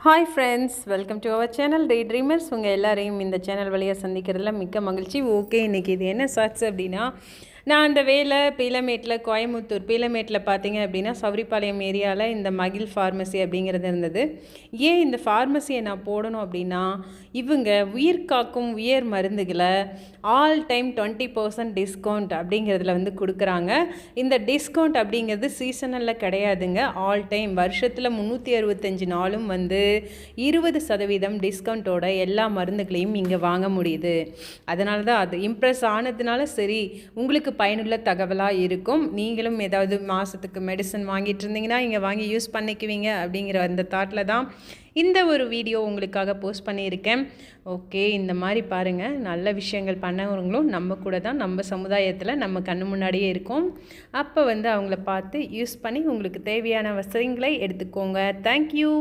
Hi friends, welcome to our channel day dreamers. உங்கள் எல்லாரையும் இந்த சேனல் வழியாக சந்திக்கிறதுல மிக்க மகிழ்ச்சி. ஓகே, இன்றைக்கி இது என்ன ஷார்ட்ஸ் அப்படின்னா, நான் அந்த வேலை பீலமேட்டில், கோயம்புத்தூர் பீலமேட்டில் பார்த்தீங்க அப்படின்னா சௌரிபாளையம் ஏரியாவில் இந்த மகிழ் ஃபார்மசி அப்படிங்கிறது இருந்தது. ஏன் இந்த ஃபார்மசியை நான் போடணும் அப்படின்னா, இவங்க உயிர் காக்கும் உயர் மருந்துகளை ஆல் டைம் 20% டிஸ்கவுண்ட் அப்படிங்கிறதுல வந்து கொடுக்குறாங்க. இந்த டிஸ்கவுண்ட் அப்படிங்கிறது சீசனலில் கிடையாதுங்க, ஆல் டைம் வருஷத்தில் 365 நாளும் வந்து 20% டிஸ்கவுண்ட்டோட எல்லா மருந்துகளையும் இங்கே வாங்க முடியுது. அதனால தான் அது இம்ப்ரெஸ் ஆனதுனால சரி, உங்களுக்கு பயனுள்ள தகவலாக இருக்கும். நீங்களும் ஏதாவது மாதத்துக்கு மெடிசன் வாங்கிட்டு இருந்தீங்கன்னா இங்கே வாங்கி யூஸ் பண்ணிக்குவீங்க அப்படிங்கிற அந்த தாட்டில் தான் இந்த ஒரு வீடியோ உங்களுக்காக போஸ்ட் பண்ணியிருக்கேன். ஓகே, இந்த மாதிரி பாருங்கள், நல்ல விஷயங்கள் பண்ணவங்களும் நம்ம கூட தான், நம்ம சமுதாயத்தில் நம்ம கண்ணு முன்னாடியே இருக்கும். அப்போ வந்து அவங்கள பார்த்து யூஸ் பண்ணி உங்களுக்கு தேவையான வசதிகளை எடுத்துக்கோங்க. தேங்க்யூ.